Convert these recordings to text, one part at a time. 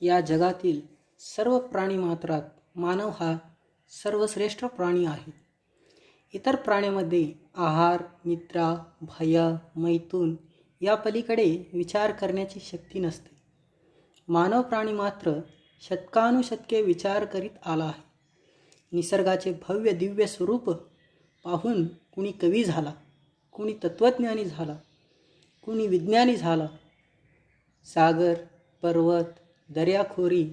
या जगातील सर्व प्राणीमात्रात मानव हा सर्वश्रेष्ठ प्राणी आहे. इतर प्राण्यांमध्ये आहार, निद्रा, भय, मैथुन या पलीकडे विचार करण्याची शक्ती नसते. मानव प्राणी मात्र शतकानुशतके विचार करीत आला आहे. निसर्गाचे भव्य दिव्य स्वरूप पाहून कुणी कवी झाला, कुणी तत्त्वज्ञानी झाला, कुणी विज्ञानी झाला. सागर, पर्वत, दर्याखोरी,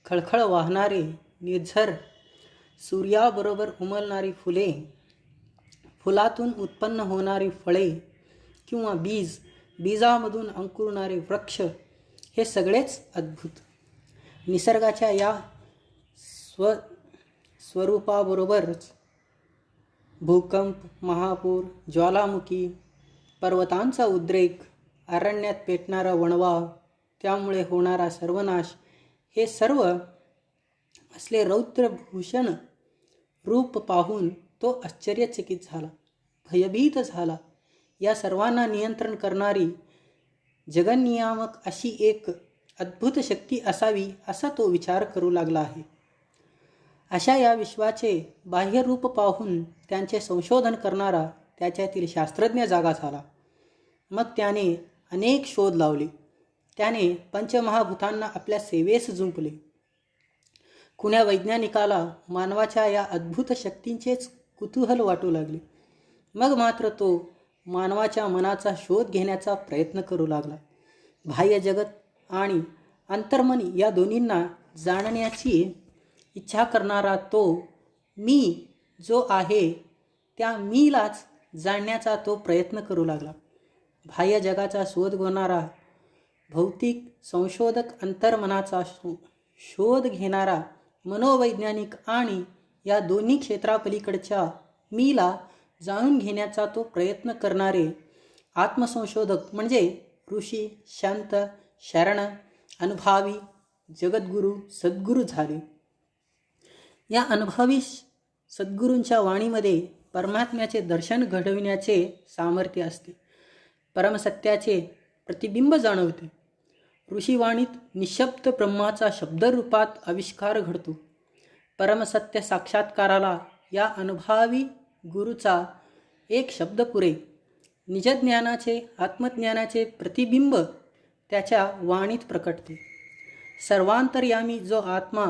खळखळ वाहणारे निर्झर, सूर्याबरोबर उमलणारी फुले, फुलातून उत्पन्न होणारी फळे किंवा बीजामधून अंकुरणारे वृक्ष, हे सगळेच अद्भुत. निसर्गाच्या या स्वरूपाबरोबरच भूकंप, महापूर, ज्वालामुखी, पर्वतांचा उद्रेक, अरण्यात पेटणारा वणवा, त्यामुळे होणारा सर्वनाश, हे सर्व असले रौद्रभूषण रूप पाहून तो आश्चर्यचकित झाला, भयभीत झाला. या सर्वांना नियंत्रण करणारी जगन्नियामक अशी एक अद्भुत शक्ती असावी असा तो विचार करू लागला आहे. अशा या विश्वाचे बाह्य रूप पाहून त्यांचे संशोधन करणारा त्याच्यातील शास्त्रज्ञ जागा झाला. मग त्याने अनेक शोध लावले. त्याने पंचमहाभूतांना आपल्या सेवेस जुंपले. कुण्या वैज्ञानिकाला मानवाच्या या अद्भुत शक्तींचेच कुतूहल वाटू लागले. मग मात्र तो मानवाच्या मनाचा शोध घेण्याचा प्रयत्न करू लागला. बाह्य जगत आणि अंतर्मन या दोन्हींना जाणण्याची इच्छा करणारा तो मी जो आहे त्या मीलाच जाणण्याचा तो प्रयत्न करू लागला. बाह्य जगाचा शोध घेणारा भौतिक संशोधक, अंतर्मनाचा शोध घेणारा मनोवैज्ञानिक आणि या दोन्ही क्षेत्रापलीकडच्या मीला जाणून घेण्याचा तो प्रयत्न करणारे आत्मसंशोधक म्हणजे ऋषी, शांत, शरण, अनुभवी, जगद्गुरू, सद्गुरू झाले. या अनुभवी सद्गुरूंच्या वाणीमध्ये परमात्म्याचे दर्शन घडविण्याचे सामर्थ्य असते. परमसत्याचे प्रतिबिंब जाणवते. ऋषीवाणीत निशब्द ब्रह्माचा शब्दरूपात आविष्कार घडतो. परमसत्य साक्षात्काराला या अनुभवी गुरूचा एक शब्द पुरे. निजज्ञानाचे, आत्मज्ञानाचे प्रतिबिंब त्याच्या वाणीत प्रकटते. सर्वांतर्यामी जो आत्मा,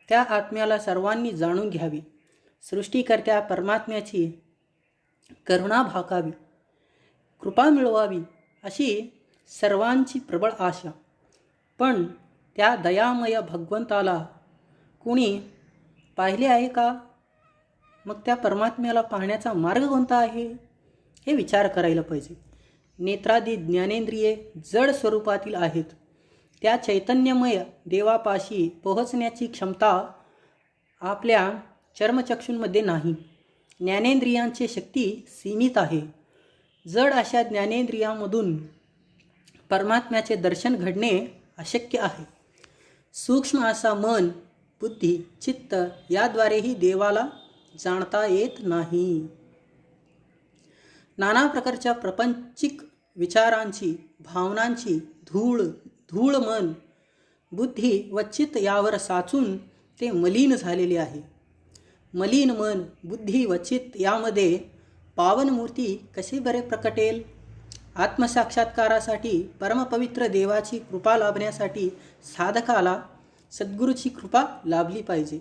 त्या आत्म्याला सर्वांनी जाणून घ्यावी. सृष्टीकर्त्या परमात्म्याची करुणा भाकावी, कृपा मिळवावी अशी सर्वांची प्रबळ आशा. पण त्या दयामय भगवंताला कुणी पाहिले आहे का? मग त्या परमात्म्याला पाहण्याचा मार्ग कोणता आहे हे विचार करायला पाहिजे. नेत्रादी ज्ञानेंद्रिये जड स्वरूपातील आहेत. त्या चैतन्यमय देवापाशी पोहोचण्याची क्षमता आपल्या चर्मचक्षूंमध्ये नाही. ज्ञानेंद्रियांची शक्ती सीमित आहे. जड अशा ज्ञानेंद्रियांमधून परमात्म्याचे दर्शन घडणे अशक्य आहे. सूक्ष्म असा मन, बुद्धी, चित्त याद्वारेही देवाला जाणता येत नाही. नाना प्रकारच्या प्रपंचिक विचारांची, भावनांची धूळ मन, बुद्धी व चित्त यावर साचून ते मलिन झालेले आहे. मलिन मन, बुद्धी व चित्त यामध्ये पावनमूर्ती कशी बरे प्रकटेल? आत्मसाक्षात्कारासाठी परमपवित्र देवाची कृपा लाभण्यासाठी साधकाला सद्गुरूची कृपा लाभली पाहिजे.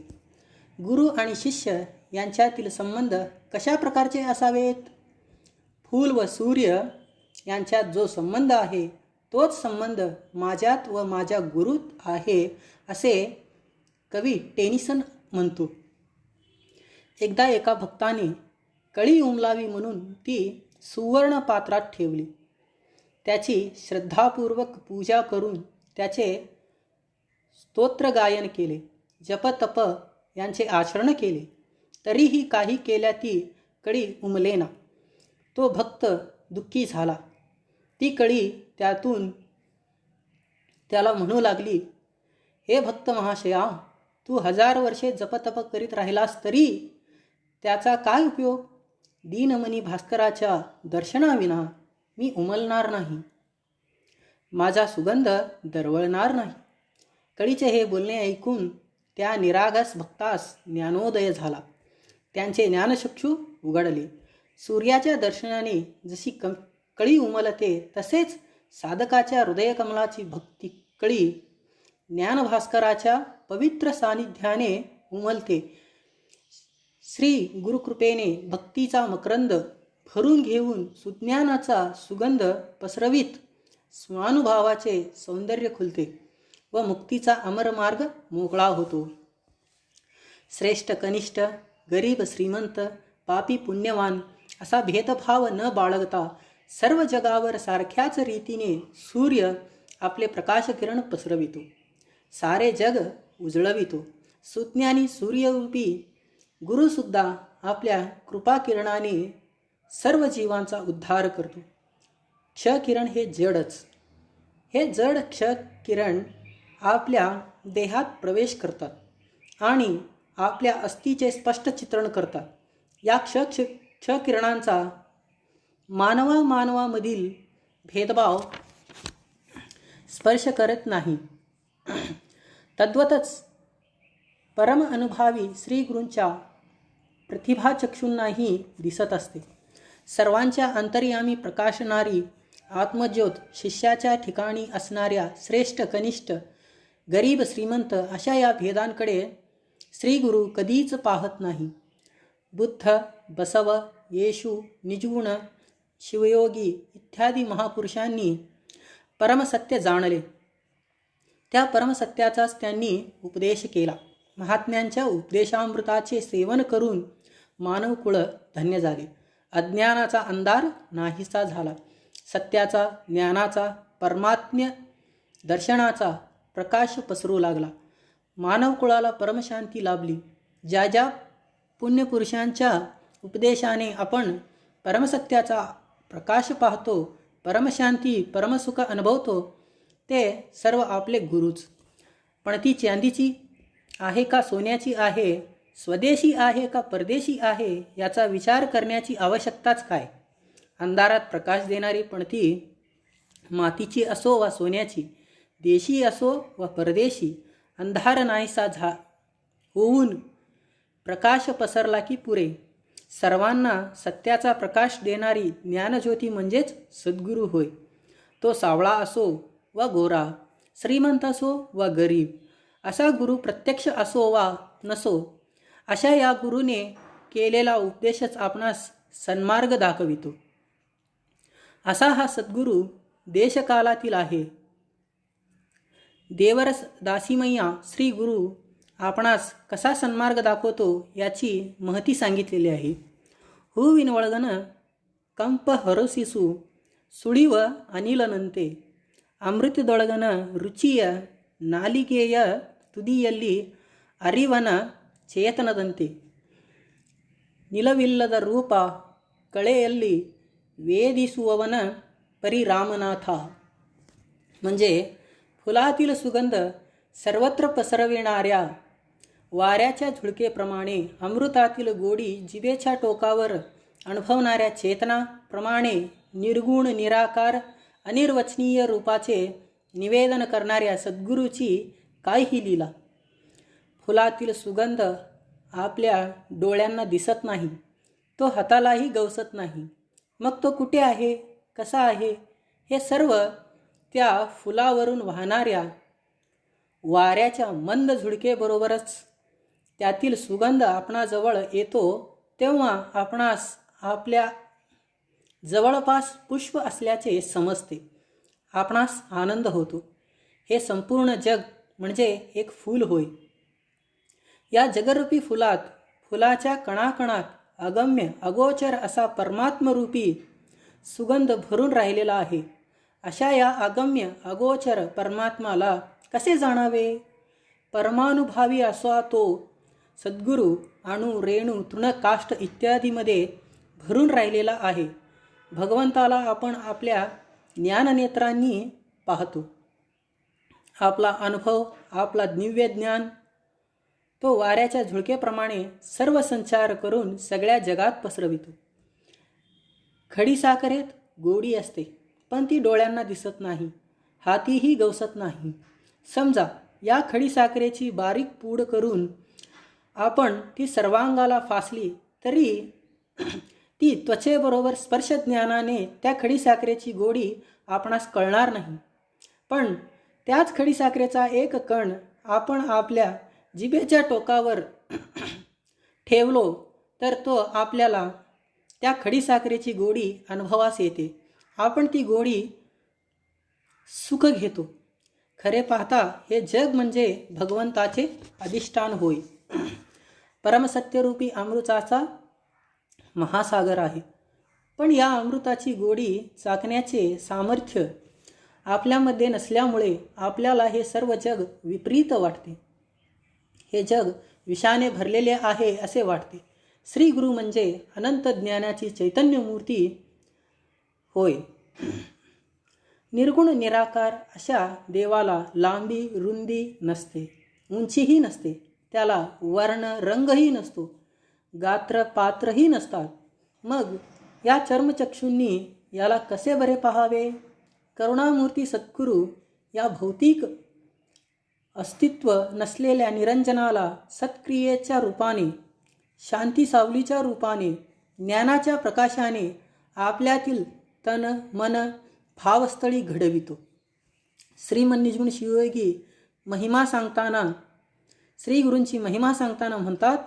गुरु आणि शिष्य यांच्यातील संबंध कशा प्रकारचे असावेत? फूल व सूर्य यांच्यात जो संबंध आहे तोच संबंध माझ्यात व माझ्या गुरूत आहे असे कवी टेनिसन म्हणतो. एकदा एका भक्ताने कळी उमलावी म्हणून ती सुवर्ण पात्रात ठेवली. त्याची श्रद्धापूर्वक पूजा करून त्याचे स्तोत्रगायन केले, जपतप यांचे आचरण केले, तरीही काही केल्या ती कळी उमलेना. तो भक्त दुःखी झाला. ती कळी त्यातून त्याला म्हणू लागली, हे भक्त महाशया, तू 1000 वर्षे जपतप करीत राहिलास तरी त्याचा काय उपयोग? दीनमणी भास्कराच्या दर्शनाविना मी उमलणार नाही, माझा सुगंध दरवळणार नाही. कळीचे हे बोलणे ऐकून त्या निरागस भक्तास ज्ञानोदय झाला. त्यांचे ज्ञानचक्षु उघडले. सूर्याच्या दर्शनाने जशी कळी उमलते तसेच साधकाच्या हृदयकमलाची भक्ती कळी ज्ञानभास्कराच्या पवित्र सानिध्याने उमलते. श्री गुरुकृपेने भक्तीचा मकरंद भरून घेऊन सुज्ञानाचा सुगंध पसरवीत स्वानुभावाचे सौंदर्य खुलते व मुक्तीचा अमरमार्ग मोकळा होतो. श्रेष्ठ कनिष्ठ, गरीब श्रीमंत, पापी पुण्यवान असा भेदभाव न बाळगता सर्व जगावर सारख्याच रीतीने सूर्य आपले प्रकाशकिरण पसरवितो. सारे जग उजळवितो. सुज्ञानी सूर्यरूपी गुरुसुद्धा आपल्या कृपाकिरणाने सर्व जीवांचा उद्धार करतो. क्षकिरण हे जडच. हे जड क्षकिरण आपल्या देहात प्रवेश करतात आणि आपल्या अस्थिचे स्पष्ट चित्रण करतात. या क्षकिरणांचा मानवामधील भेदभाव स्पर्श करत नाही. तद्वतच परम अनुभवी श्री गुरूंच्या प्रतिभाचक्षूंनाही दिसत असते. सर्वांच्या अंतर्यामी प्रकाशणारी आत्मज्योत शिष्याच्या ठिकाणी असणाऱ्या श्रेष्ठ कनिष्ठ, गरीब श्रीमंत अशा या भेदांकडे श्रीगुरू कधीच पाहत नाही. बुद्ध, बसव, येशू, निजगुण, शिवयोगी इत्यादी महापुरुषांनी परमसत्य जाणले. त्या परमसत्याचाच त्यांनी उपदेश केला. महात्म्यांच्या उपदेशामृताचे सेवन करून मानवकुळ धन्य झाले. अज्ञानाचा अंधार नाहीसा झाला. सत्याचा, ज्ञानाचा, परमात्म्य दर्शनाचा प्रकाश पसरू लागला. मानवकुळाला परमशांती लाभली. ज्या ज्या पुण्यपुरुषांच्या उपदेशाने आपण परमसत्याचा प्रकाश पाहतो, परमशांती, परमसुख अनुभवतो, ते सर्व आपले गुरुच. पण ती चांदीची आहे का सोन्याची आहे, स्वदेशी आहे का परदेशी आहे, याचा विचार करण्याची आवश्यकताच काय. अंधारात प्रकाश देणारी पणती मातीची असो वा सोन्याची, देशी असो वा परदेशी, अंधार नाहीसा होऊन प्रकाश पसरला की पुरे. सर्वांना सत्याचा प्रकाश देणारी ज्ञानज्योती म्हणजेच सद्गुरू होय. तो सावळा असो वा गोरा, श्रीमंत असो वा गरीब, असा गुरु प्रत्यक्ष असो वा नसो, अशा या गुरुने केलेला उपदेशच आपणास सन्मार्ग दाखवितो. असा हा सद्गुरू देशकालातील आहे. देवरस दासीमय्या श्री गुरु आपणास कसा सन्मार्ग दाखवतो याची महती सांगितलेली आहे. हूविन वळगन कंप हरोसिसु सुळीव ಅನಿಲನಂತೆ ಅಮೃತದೊಳಗನ ರುಚಿಯ ನಾಲಿಗೆಯ ತುದಿಯಲ್ಲಿ ಅರಿವನ ಚೇತನದಂತೆ ನಿಲವಿಲ್ಲದ ರೂಪ ಕಳೆಯಲ್ಲಿ वेधिಸುವವನ परिरामनाथ. म्हणजे फुलातील सुगंध सर्वत्र पसरविणाऱ्या वाऱ्याच्या झुळकेप्रमाणे, अमृतातील गोडी जिभेच्या टोकावर अनुभवणाऱ्या चेतनाप्रमाणे, निर्गुण निराकार अनिर्वचनीय रूपाचे निवेदन करणाऱ्या सद्गुरूची काय ही लीला. फुलातील सुगंध आपल्या डोळ्यांना दिसत नाही, तो हातालाही गवसत नाही. मग तो कुठे आहे, कसा आहे, हे सर्व त्या फुलावरून वाहणाऱ्या वाऱ्याच्या मंद झुळकेबरोबरच त्यातील सुगंध आपणाजवळ येतो तेव्हा आपणास आपल्या जवळपास पुष्प असल्याचे समजते. आपणास आनंद होतो. हे संपूर्ण जग म्हणजे एक फूल होय. या जगरूपी फुलात, फुलाच्या कणाकणात अगम्य अगोचर असा परमात्मरूपी सुगंध भरून राहिलेला आहे. अशा या अगम्य अगोचर परमात्माला कसे जाणावे. परमानुभावी असा तो सद्गुरू अणु रेणू तृणकाष्ठ इत्यादीमध्ये भरून राहिलेला आहे. भगवंताला आपण आपल्या ज्ञाननेत्रांनी पाहतो. आपला अनुभव, आपला दिव्य ज्ञान तो वाऱ्याच्या झुळकेप्रमाणे सर्व संचार करून सगळ्या जगात पसरवितो. खडीसाखरेत गोडी असते, पण ती डोळ्यांना दिसत नाही, हातीही गवसत नाही. समजा या खडीसाखरेची बारीक पूड करून आपण ती सर्वांगाला फासली तरी ती त्वचेबरोबर स्पर्श ज्ञानाने त्या खडीसाखरेची गोडी आपणास कळणार नाही. पण त्याच खडीसाखरेचा एक कण आपण आपल्या जिभेच्या टोकावर ठेवलो तर तो आपल्याला त्या खडीसाखरेची गोडी अनुभवास येते. आपण ती गोडी सुख घेतो. खरे पाहता हे जग म्हणजे भगवंताचे अधिष्ठान होय. परमसत्यरूपी अमृताचा महासागर आहे. पण या अमृताची गोडी चाखण्याचे सामर्थ्य आपल्यामध्ये नसल्यामुळे आपल्याला हे सर्व जग विपरीत वाटते. हे जग विषाने भरलेले आहे असे वाटते. श्री गुरु म्हणजे अनंत ज्ञानाची चैतन्य मूर्ती होय. निर्गुण निराकार अशा देवाला लांबी रुंदी नसते, उंचीही नसते. त्याला वर्ण रंगही नसतो, गात्र पात्रही नसतात. मग या चर्मचक्षूंनी याला कसे बरे पाहावे? करुणामूर्ती सद्गुरू या भौतिक अस्तित्व नसलेल्या निरंजनाला सत्क्रियेच्या रूपाने, शांती सावलीच्या रूपाने, ज्ञानाच्या प्रकाशाने आपल्यातील तन मन भावस्थळी घडवितो. श्रीमन निजगुण शिवयोगी महिमा सांगताना, श्री गुरूंची महिमा सांगताना म्हणतात,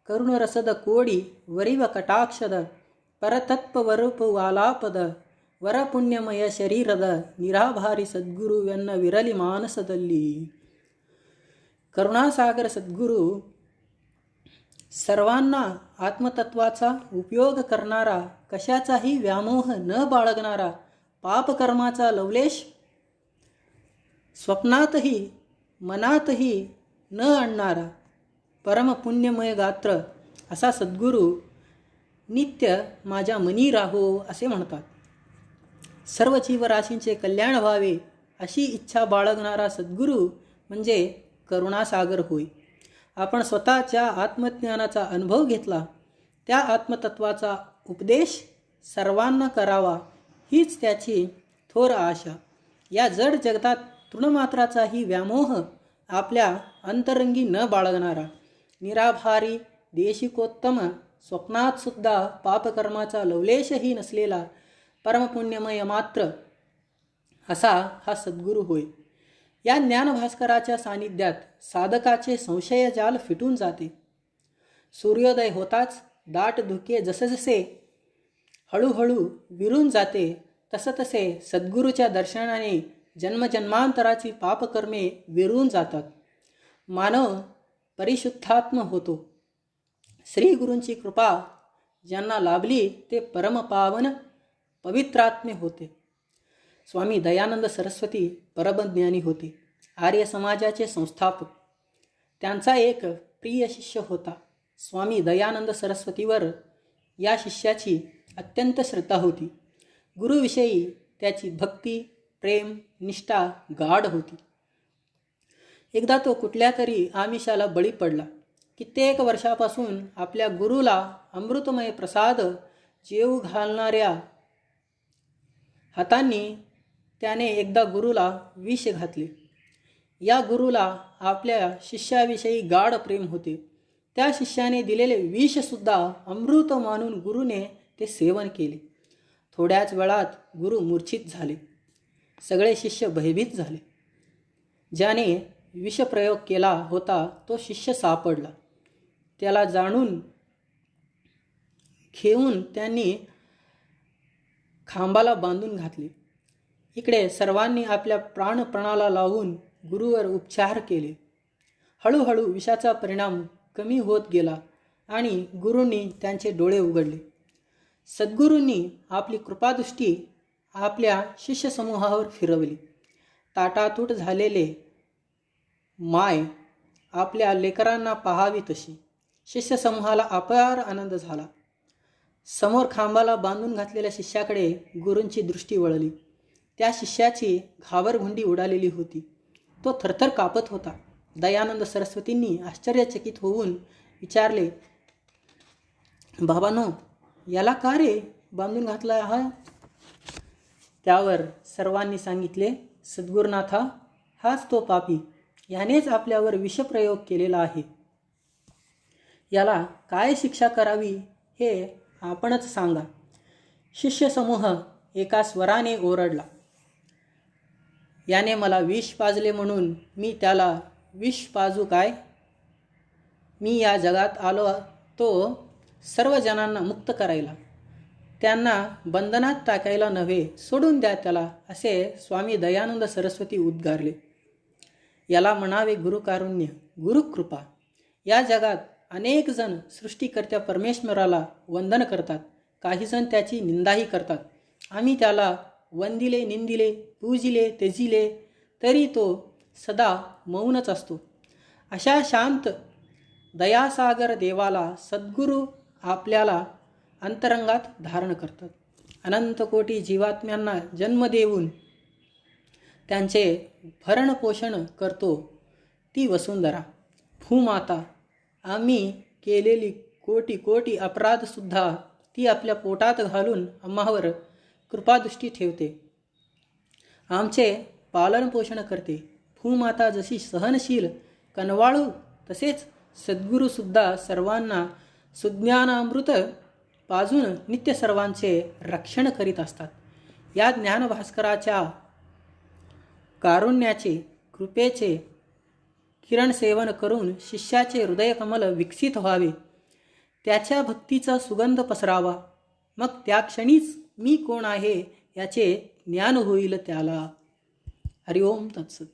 करुणरसद कोडी वरिव कटाक्षद परतत्वरूप वालापद वरपुण्यमय शरीರದ निराभारी सद्गुरुವೆನ್ನ विरली मानसದಲ್ಲಿ. करुणासागर सद्गुरू सर्वांना आत्मतत्वाचा उपयोग करणारा, कशाचाही व्यामोह न बाळगणारा, पापकर्माचा लवलेश स्वप्नातही मनातही न आणणारा परमपुण्यमय गात्र असा सद्गुरू नित्य माझ्या मनी राहो असे म्हणतात. सर्व जीवराशींचे कल्याण व्हावे अशी इच्छा बाळगणारा सद्गुरू म्हणजे करुणासागर होय. आपण स्वतःच्या आत्मज्ञानाचा अनुभव घेतला, त्या आत्मतत्वाचा उपदेश सर्वांना करावा हीच त्याची थोर आशा. या जड जगतात तृणमात्राचाही व्यामोह आपल्या अंतरंगी न बाळगणारा, निराभारी देशिकोत्तम, स्वप्नात सुद्धा पापकर्माचा लवलेशही नसलेला परमपुण्यमय मात्र असा हा सद्गुरू होय. या ज्ञानभास्कराच्या सानिध्यात साधकाचे संशयजाल फिटून जाते. सूर्योदय होताच दाट धुके जसजसे हळूहळू विरून जाते तसतसे सद्गुरूच्या दर्शनाने जन्मजन्मांतराची पापकर्मे विरून जातात. मानव परिशुद्धात्म होतो. श्री गुरूंची कृपा ज्यांना लाभली ते परमपावन पवित्रात्मे होते. स्वामी दयानंद सरस्वती परमज्ञानी होते, आर्य समाजाचे संस्थापक. त्यांचा एक प्रिय शिष्य होता. स्वामी दयानंद सरस्वतीवर या शिष्याची अत्यंत श्रद्धा होती. गुरुविषयी त्याची भक्ती, प्रेम, निष्ठा गाढ होती. एकदा तो कुठल्या तरी आमिषाला बळी पडला. कित्येक वर्षापासून आपल्या गुरुला अमृतमय प्रसाद जेवू घालणाऱ्या हातांनी त्याने एकदा गुरुला विष घातले. या गुरुला आपल्या शिष्याविषयी गाढ प्रेम होते. त्या शिष्याने दिलेले विषसुद्धा अमृत मानून गुरुने ते सेवन केले. थोड्याच वेळात गुरु मूर्छित झाले. सगळे शिष्य भयभीत झाले. ज्याने विषप्रयोग केला होता तो शिष्य सापडला. त्याला जाणून घेऊन त्यांनी खांबाला बांधून घातले. इकडे सर्वांनी आपल्या प्राणपणाला लावून गुरुवर उपचार केले. हळूहळू विषाचा परिणाम कमी होत गेला आणि गुरूंनी त्यांचे डोळे उघडले. सद्गुरूंनी आपली कृपादृष्टी आपल्या शिष्यसमूहावर फिरवली. ताटातूट झालेले माय आपल्या लेकरांना पाहावी तशी शिष्यसमूहाला अपार आनंद झाला. समोर खांबाला बांधून घातलेल्या शिष्याकडे गुरूंची दृष्टी वळली. त्या शिष्याची घाबरगुंडी उडालेली होती. तो थरथर कापत होता. दयानंद सरस्वतींनी आश्चर्यचकित होऊन विचारले, बाबांनो, याला का रे बांधून घातला आहात? त्यावर सर्वांनी सांगितले, सद्गुरुनाथा, हाच तो पापी यानेच आपल्यावर विषप्रयोग केलेला आहे. याला काय शिक्षा करावी हे आपणच सांगा. शिष्य समूह एका स्वराने ओरडला. याने मला विष पाजले म्हणून मी त्याला विष पाजू काय? मी या जगात आलो तो सर्व जनांना मुक्त करायला, त्यांना बंधनात टाकायला नव्हे, सोडून द्या त्याला, असे स्वामी दयानंद सरस्वती उद्गारले. याला म्हणावे गुरुकारुण्य, गुरुकृपा. या जगात अनेक जण सृष्टीकर्त्या परमेश्वराला वंदन करतात, काही जण त्याची निंदाही करतात. आम्ही त्याला वंदिले, निंदिले, पूजिले, तेजिले तरी तो सदा मौनच असतो. अशा शांत दयासागर देवाला सद्गुरू आपल्याला अंतरंगात धारण करतात. अनंत कोटी जीवात्म्यांना जन्म देऊन त्यांचे भरणपोषण करतो ती वसुंधरा, भूमाता. आम्ही केलेली कोटी कोटी अपराधसुद्धा ती आपल्या पोटात घालून आम्हावर कृपादृष्टी ठेवते, आमचे पालनपोषण करते. भूमाता जशी सहनशील, कनवाळू, तसेच सद्गुरूसुद्धा सर्वांना सुज्ञानामृत पाजून नित्य सर्वांचे रक्षण करीत असतात. या ज्ञानभास्कराच्या कारुण्याचे, कृपेचे किरण सेवन करून शिष्याचे हृदयकमल विकसित व्हावे, त्याच्या भक्तीचा सुगंध पसरावा. मग त्या क्षणीच मी कोण आहे याचे ज्ञान होईल त्याला. हरिओम तत्सत.